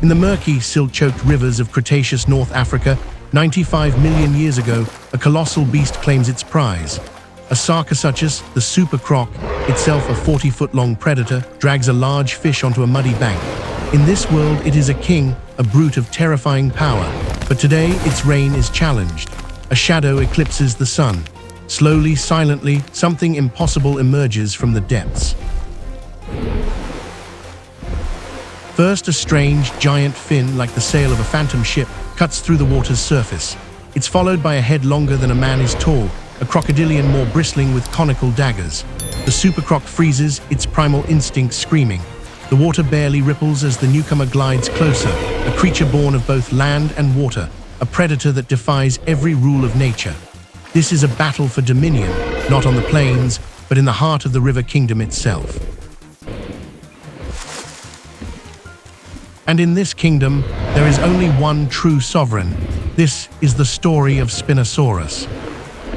In the murky, silt-choked rivers of Cretaceous North Africa, 95 million years ago, a colossal beast claims its prize. A Sarcosuchus, the SuperCroc, itself a 40-foot-long predator, drags a large fish onto a muddy bank. In this world, it is a king, a brute of terrifying power, but today its reign is challenged. A shadow eclipses the sun. Slowly, silently, something impossible emerges from the depths. First, a strange, giant fin, like the sail of a phantom ship, cuts through the water's surface. It's followed by a head longer than a man is tall, a crocodilian more bristling with conical daggers. The SuperCroc freezes, its primal instinct screaming. The water barely ripples as the newcomer glides closer, a creature born of both land and water, a predator that defies every rule of nature. This is a battle for dominion, not on the plains, but in the heart of the river kingdom itself. And in this kingdom, there is only one true sovereign. This is the story of Spinosaurus.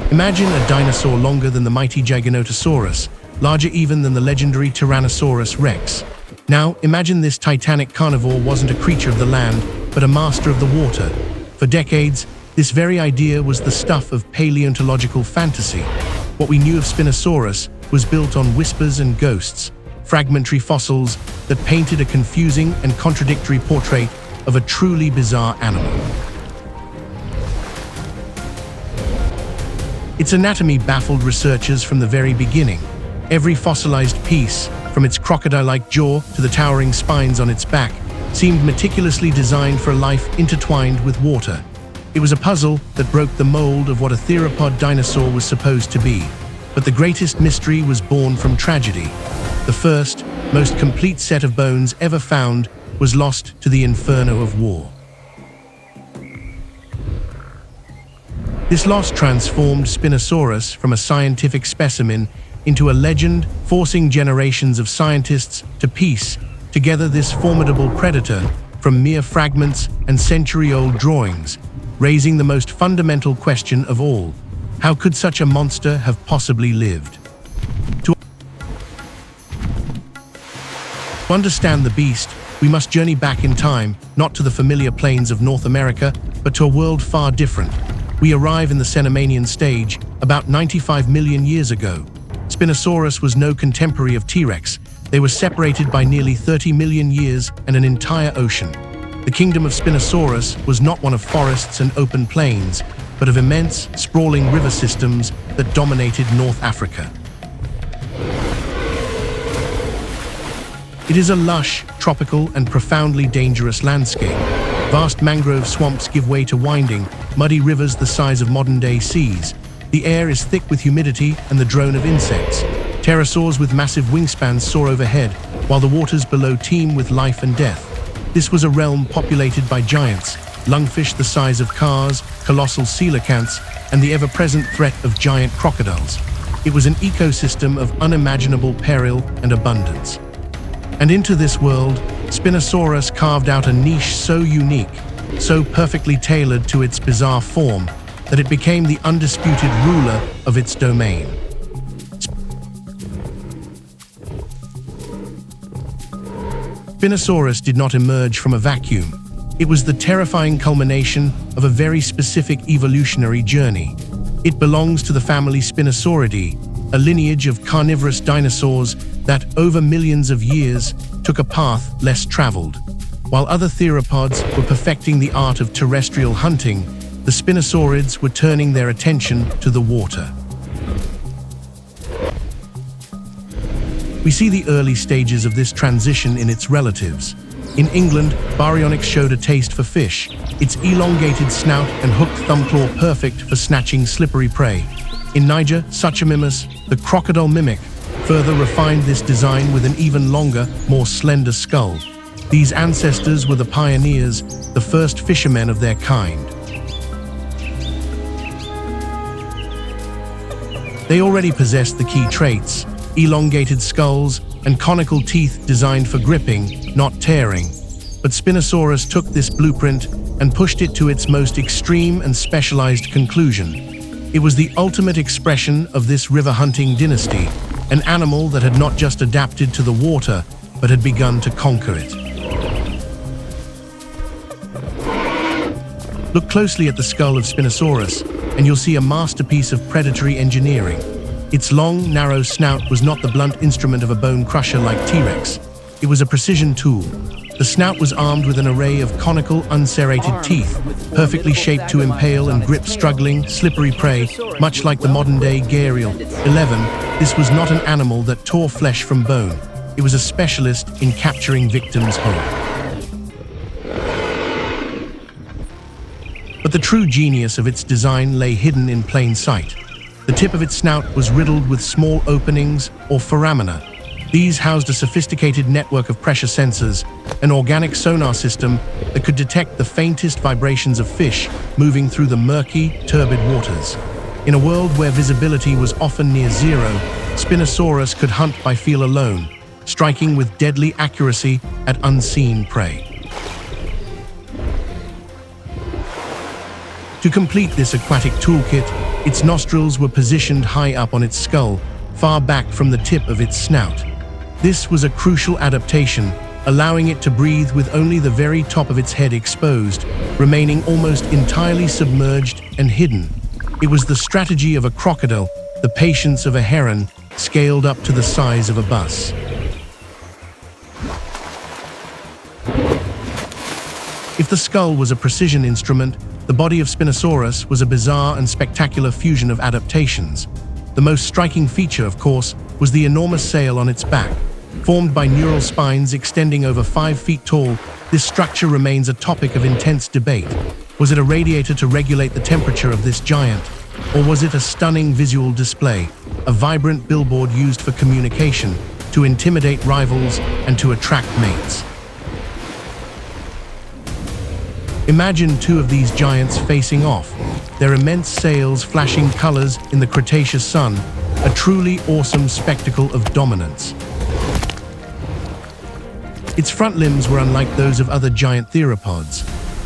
Imagine a dinosaur longer than the mighty Giganotosaurus, larger even than the legendary Tyrannosaurus Rex. Now, imagine this titanic carnivore wasn't a creature of the land, but a master of the water. For decades, this very idea was the stuff of paleontological fantasy. What we knew of Spinosaurus was built on whispers and ghosts, fragmentary fossils that painted a confusing and contradictory portrait of a truly bizarre animal. Its anatomy baffled researchers from the very beginning. Every fossilized piece, from its crocodile-like jaw to the towering spines on its back, seemed meticulously designed for a life intertwined with water. It was a puzzle that broke the mold of what a theropod dinosaur was supposed to be. But the greatest mystery was born from tragedy. The first, most complete set of bones ever found was lost to the inferno of war. This loss transformed Spinosaurus from a scientific specimen into a legend, forcing generations of scientists to piece together this formidable predator from mere fragments and century-old drawings, raising the most fundamental question of all: how could such a monster have possibly lived? To understand the beast, we must journey back in time, not to the familiar plains of North America, but to a world far different. We arrive in the Cenomanian stage, about 95 million years ago. Spinosaurus was no contemporary of T-Rex. They were separated by nearly 30 million years and an entire ocean. The kingdom of Spinosaurus was not one of forests and open plains, but of immense, sprawling river systems that dominated North Africa. It is a lush, tropical, and profoundly dangerous landscape. Vast mangrove swamps give way to winding, muddy rivers the size of modern-day seas. The air is thick with humidity and the drone of insects. Pterosaurs with massive wingspans soar overhead, while the waters below teem with life and death. This was a realm populated by giants, lungfish the size of cars, colossal coelacanths, and the ever-present threat of giant crocodiles. It was an ecosystem of unimaginable peril and abundance. And into this world, Spinosaurus carved out a niche so unique, so perfectly tailored to its bizarre form, that it became the undisputed ruler of its domain. Spinosaurus did not emerge from a vacuum. It was the terrifying culmination of a very specific evolutionary journey. It belongs to the family Spinosauridae, a lineage of carnivorous dinosaurs that, over millions of years, took a path less traveled. While other theropods were perfecting the art of terrestrial hunting, the Spinosaurids were turning their attention to the water. We see the early stages of this transition in its relatives. In England, Baryonyx showed a taste for fish, its elongated snout and hooked thumb claw perfect for snatching slippery prey. In Niger, Suchomimus, the crocodile mimic, further refined this design with an even longer, more slender skull. These ancestors were the pioneers, the first fishermen of their kind. They already possessed the key traits: elongated skulls and conical teeth designed for gripping, not tearing. But Spinosaurus took this blueprint and pushed it to its most extreme and specialized conclusion. It was the ultimate expression of this river-hunting dynasty, an animal that had not just adapted to the water, but had begun to conquer it. Look closely at the skull of Spinosaurus, and you'll see a masterpiece of predatory engineering. Its long, narrow snout was not the blunt instrument of a bone crusher like T-Rex. It was a precision tool. The snout was armed with an array of conical, unserrated teeth, perfectly shaped to impale and grip struggling, slippery prey, much like the modern-day gharial. 11. This was not an animal that tore flesh from bone. It was a specialist in capturing victims whole. But the true genius of its design lay hidden in plain sight. The tip of its snout was riddled with small openings, or foramina. These housed a sophisticated network of pressure sensors, an organic sonar system that could detect the faintest vibrations of fish moving through the murky, turbid waters. In a world where visibility was often near zero, Spinosaurus could hunt by feel alone, striking with deadly accuracy at unseen prey. To complete this aquatic toolkit, its nostrils were positioned high up on its skull, far back from the tip of its snout. This was a crucial adaptation, allowing it to breathe with only the very top of its head exposed, remaining almost entirely submerged and hidden. It was the strategy of a crocodile, the patience of a heron, scaled up to the size of a bus. If the skull was a precision instrument, the body of Spinosaurus was a bizarre and spectacular fusion of adaptations. The most striking feature, of course, was the enormous sail on its back. Formed by neural spines extending over 5 feet tall, this structure remains a topic of intense debate. Was it a radiator to regulate the temperature of this giant? Or was it a stunning visual display, a vibrant billboard used for communication, to intimidate rivals and to attract mates? Imagine two of these giants facing off, their immense sails flashing colors in the Cretaceous sun, a truly awesome spectacle of dominance. Its front limbs were unlike those of other giant theropods.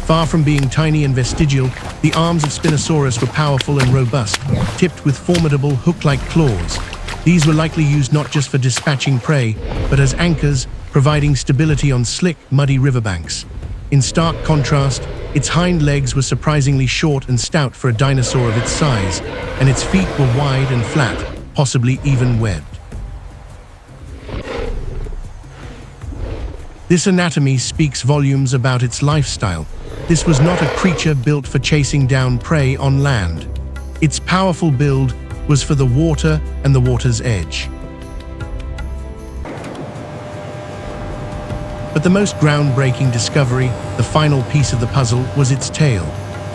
Far from being tiny and vestigial, the arms of Spinosaurus were powerful and robust, tipped with formidable hook-like claws. These were likely used not just for dispatching prey, but as anchors, providing stability on slick, muddy riverbanks. In stark contrast, its hind legs were surprisingly short and stout for a dinosaur of its size, and its feet were wide and flat, possibly even webbed. This anatomy speaks volumes about its lifestyle. This was not a creature built for chasing down prey on land. Its powerful build was for the water and the water's edge. But the most groundbreaking discovery, the final piece of the puzzle, was its tail.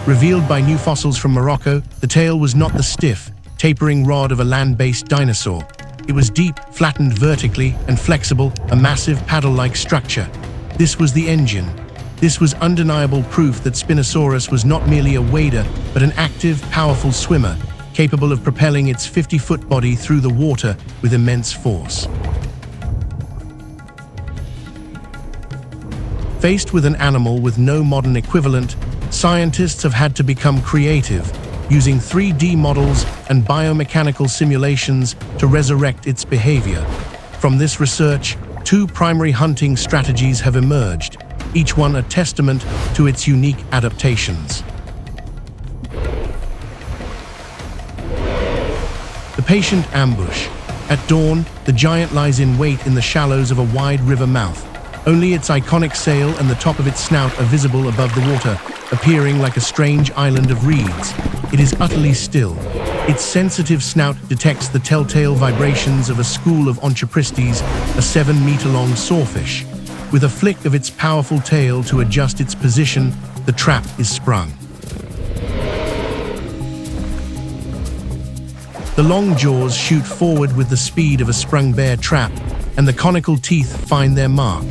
Revealed by new fossils from Morocco, the tail was not the stiff, tapering rod of a land-based dinosaur. It was deep, flattened vertically, and flexible, a massive paddle-like structure. This was the engine. This was undeniable proof that Spinosaurus was not merely a wader, but an active, powerful swimmer, capable of propelling its 50-foot body through the water with immense force. Faced with an animal with no modern equivalent, scientists have had to become creative, using 3D models and biomechanical simulations to resurrect its behavior. From this research, 2 primary hunting strategies have emerged, each one a testament to its unique adaptations. The patient ambush. At dawn, the giant lies in wait in the shallows of a wide river mouth. Only its iconic sail and the top of its snout are visible above the water, appearing like a strange island of reeds. It is utterly still. Its sensitive snout detects the telltale vibrations of a school of Onchopristes, a 7-meter-long sawfish. With a flick of its powerful tail to adjust its position, the trap is sprung. The long jaws shoot forward with the speed of a sprung bear trap, and the conical teeth find their mark.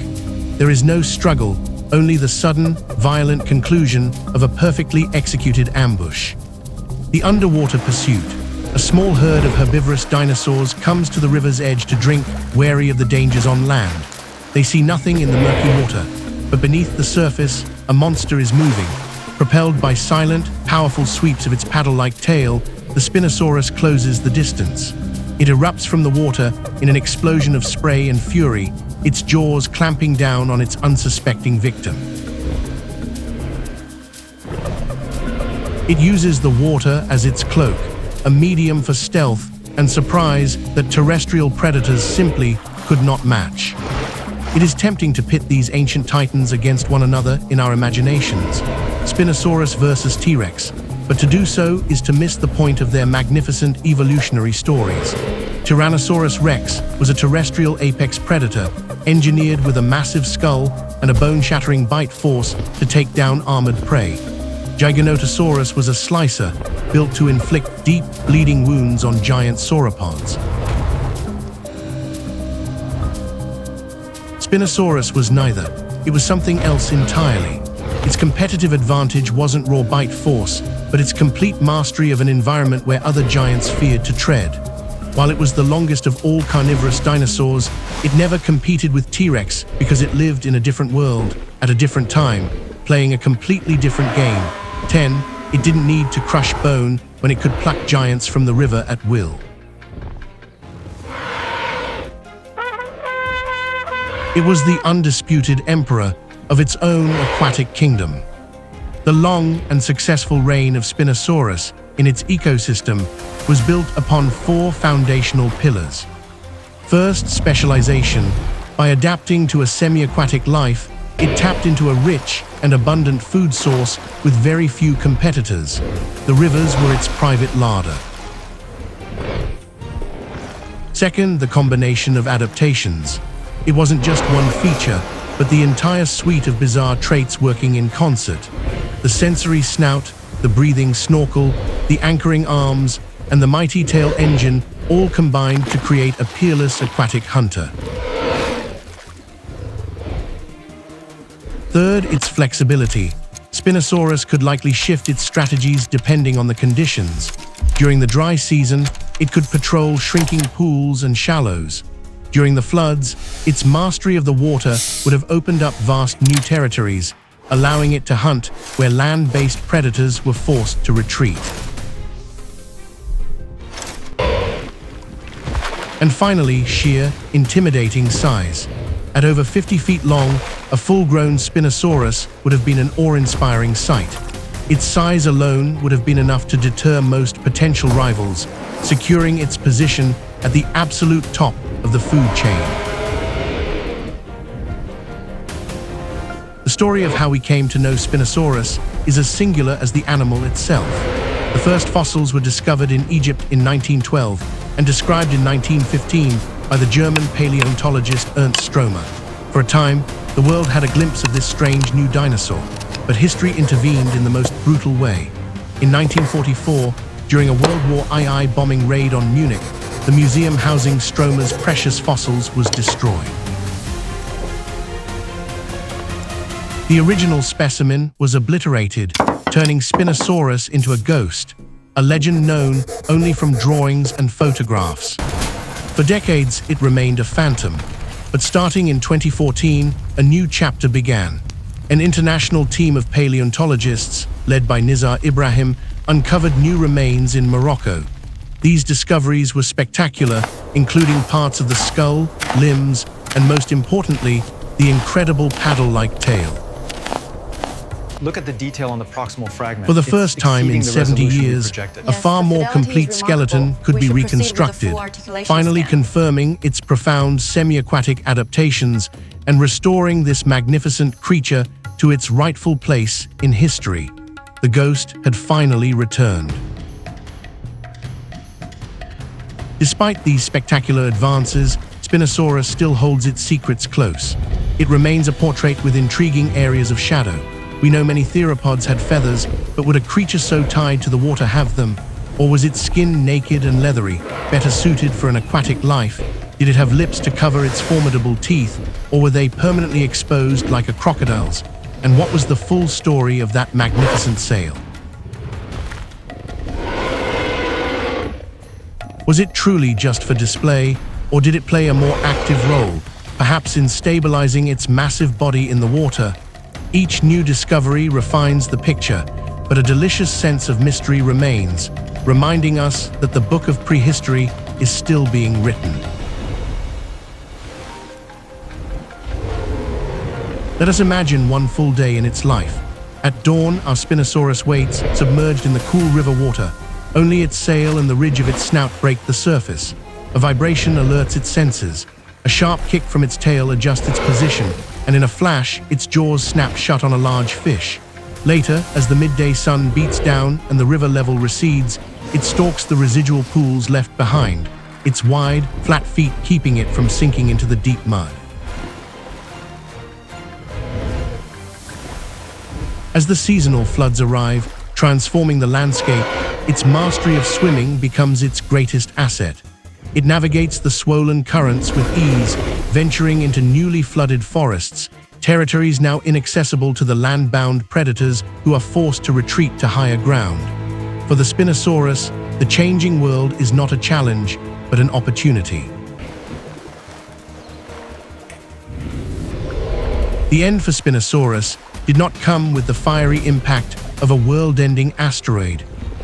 There is no struggle, only the sudden, violent conclusion of a perfectly executed ambush. The underwater pursuit. A small herd of herbivorous dinosaurs comes to the river's edge to drink, wary of the dangers on land. They see nothing in the murky water, but beneath the surface, a monster is moving. Propelled by silent, powerful sweeps of its paddle-like tail, the Spinosaurus closes the distance. It erupts from the water in an explosion of spray and fury, its jaws clamping down on its unsuspecting victim. It uses the water as its cloak, a medium for stealth and surprise that terrestrial predators simply could not match. It is tempting to pit these ancient titans against one another in our imaginations, Spinosaurus versus T-Rex, but to do so is to miss the point of their magnificent evolutionary stories. Tyrannosaurus rex was a terrestrial apex predator, engineered with a massive skull and a bone-shattering bite force to take down armored prey. Giganotosaurus was a slicer, built to inflict deep, bleeding wounds on giant sauropods. Spinosaurus was neither. It was something else entirely. Its competitive advantage wasn't raw bite force, but its complete mastery of an environment where other giants feared to tread. While it was the longest of all carnivorous dinosaurs, it never competed with T-Rex because it lived in a different world, at a different time, playing a completely different game. 10. It didn't need to crush bone when it could pluck giants from the river at will. It was the undisputed emperor of its own aquatic kingdom. The long and successful reign of Spinosaurus in its ecosystem was built upon four foundational pillars. First, specialization. By adapting to a semi-aquatic life, it tapped into a rich and abundant food source with very few competitors. The rivers were its private larder. Second, the combination of adaptations. It wasn't just one feature, but the entire suite of bizarre traits working in concert. The sensory snout, the breathing snorkel, the anchoring arms, and the mighty tail engine all combined to create a peerless aquatic hunter. Third, its flexibility. Spinosaurus could likely shift its strategies depending on the conditions. During the dry season, it could patrol shrinking pools and shallows. During the floods, its mastery of the water would have opened up vast new territories, allowing it to hunt where land-based predators were forced to retreat. And finally, sheer, intimidating size. At over 50 feet long, a full-grown Spinosaurus would have been an awe-inspiring sight. Its size alone would have been enough to deter most potential rivals, securing its position at the absolute top of the food chain. The story of how we came to know Spinosaurus is as singular as the animal itself. The first fossils were discovered in Egypt in 1912 and described in 1915 by the German paleontologist Ernst Stromer. For a time, the world had a glimpse of this strange new dinosaur, but history intervened in the most brutal way. In 1944, during a World War II bombing raid on Munich, the museum housing Stromer's precious fossils was destroyed. The original specimen was obliterated, turning Spinosaurus into a ghost, a legend known only from drawings and photographs. For decades, it remained a phantom, but starting in 2014, a new chapter began. An international team of paleontologists, led by Nizar Ibrahim, uncovered new remains in Morocco. These discoveries were spectacular, including parts of the skull, limbs, and most importantly, the incredible paddle-like tail. Look at the detail on the proximal fragment. For the first time in 70 years, a far more complete skeleton could be reconstructed, finally confirming its profound semi-aquatic adaptations and restoring this magnificent creature to its rightful place in history. The ghost had finally returned. Despite these spectacular advances, Spinosaurus still holds its secrets close. It remains a portrait with intriguing areas of shadow. We know many theropods had feathers, but would a creature so tied to the water have them? Or was its skin naked and leathery, better suited for an aquatic life? Did it have lips to cover its formidable teeth, or were they permanently exposed like a crocodile's? And what was the full story of that magnificent sail? Was it truly just for display, or did it play a more active role, perhaps in stabilizing its massive body in the water? Each new discovery refines the picture, but a delicious sense of mystery remains, reminding us that the book of prehistory is still being written. Let us imagine one full day in its life. At dawn, our Spinosaurus waits, submerged in the cool river water. Only its sail and the ridge of its snout break the surface. A vibration alerts its senses. A sharp kick from its tail adjusts its position, and in a flash, its jaws snap shut on a large fish. Later, as the midday sun beats down and the river level recedes, it stalks the residual pools left behind, its wide, flat feet keeping it from sinking into the deep mud. As the seasonal floods arrive, transforming the landscape, its mastery of swimming becomes its greatest asset. It navigates the swollen currents with ease, venturing into newly flooded forests, territories now inaccessible to the land-bound predators who are forced to retreat to higher ground. For the Spinosaurus, the changing world is not a challenge, but an opportunity. The end for Spinosaurus did not come with the fiery impact of a world-ending asteroid.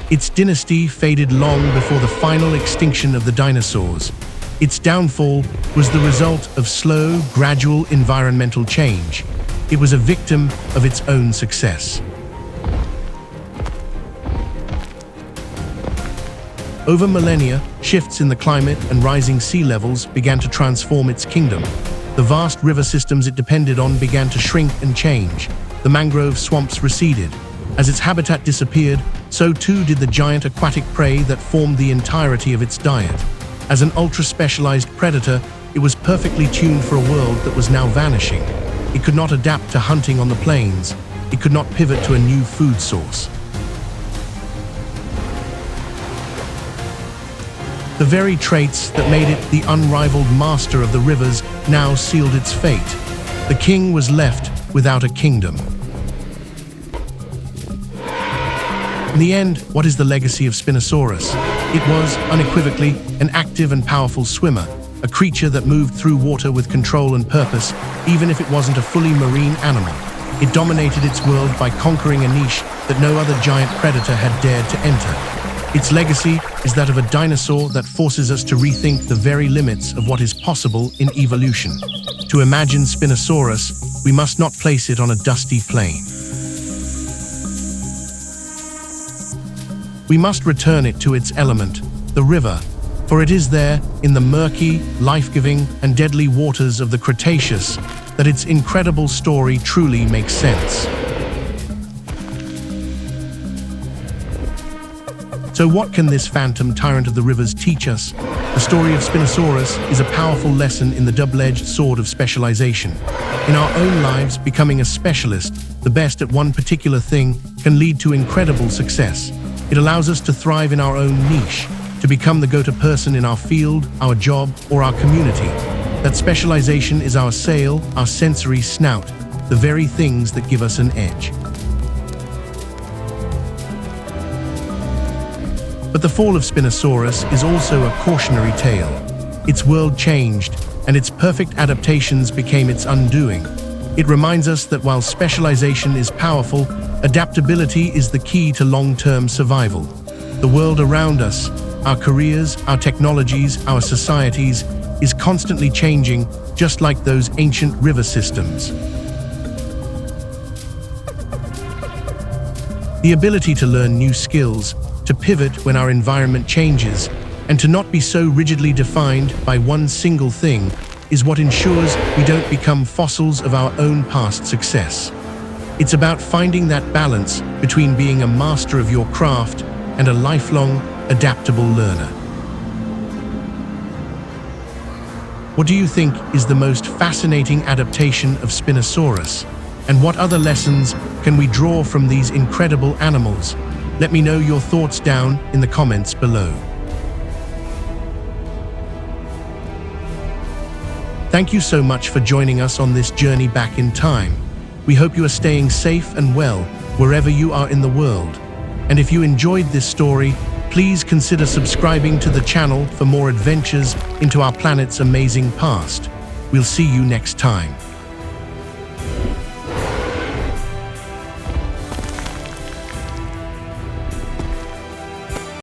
Its dynasty faded long before the final extinction of the dinosaurs. Its downfall was the result of slow, gradual environmental change. It was a victim of its own success. Over millennia, shifts in the climate and rising sea levels began to transform its kingdom. The vast river systems it depended on began to shrink and change. The mangrove swamps receded. As its habitat disappeared, so too did the giant aquatic prey that formed the entirety of its diet. As an ultra-specialized predator, it was perfectly tuned for a world that was now vanishing. It could not adapt to hunting on the plains. It could not pivot to a new food source. The very traits that made it the unrivaled master of the rivers now sealed its fate. The king was left without a kingdom. In the end, what is the legacy of Spinosaurus? It was, unequivocally, an active and powerful swimmer, a creature that moved through water with control and purpose, even if it wasn't a fully marine animal. It dominated its world by conquering a niche that no other giant predator had dared to enter. Its legacy is that of a dinosaur that forces us to rethink the very limits of what is possible in evolution. To imagine Spinosaurus, we must not place it on a dusty plain. We must return it to its element, the river, for it is there, in the murky, life-giving, and deadly waters of the Cretaceous, that its incredible story truly makes sense. So what can this phantom tyrant of the rivers teach us? The story of Spinosaurus is a powerful lesson in the double-edged sword of specialization. In our own lives, becoming a specialist, the best at one particular thing, can lead to incredible success. It allows us to thrive in our own niche, to become the go-to person in our field, our job, or our community. That specialization is our sail, our sensory snout, the very things that give us an edge. But the fall of Spinosaurus is also a cautionary tale. Its world changed, and its perfect adaptations became its undoing. It reminds us that while specialization is powerful, adaptability is the key to long-term survival. The world around us, our careers, our technologies, our societies, is constantly changing, just like those ancient river systems. The ability to learn new skills, to pivot when our environment changes, and to not be so rigidly defined by one single thing is what ensures we don't become fossils of our own past success. It's about finding that balance between being a master of your craft and a lifelong, adaptable learner. What do you think is the most fascinating adaptation of Spinosaurus? And what other lessons can we draw from these incredible animals? Let me know your thoughts down in the comments below. Thank you so much for joining us on this journey back in time. We hope you are staying safe and well wherever you are in the world. And if you enjoyed this story, please consider subscribing to the channel for more adventures into our planet's amazing past. We'll see you next time.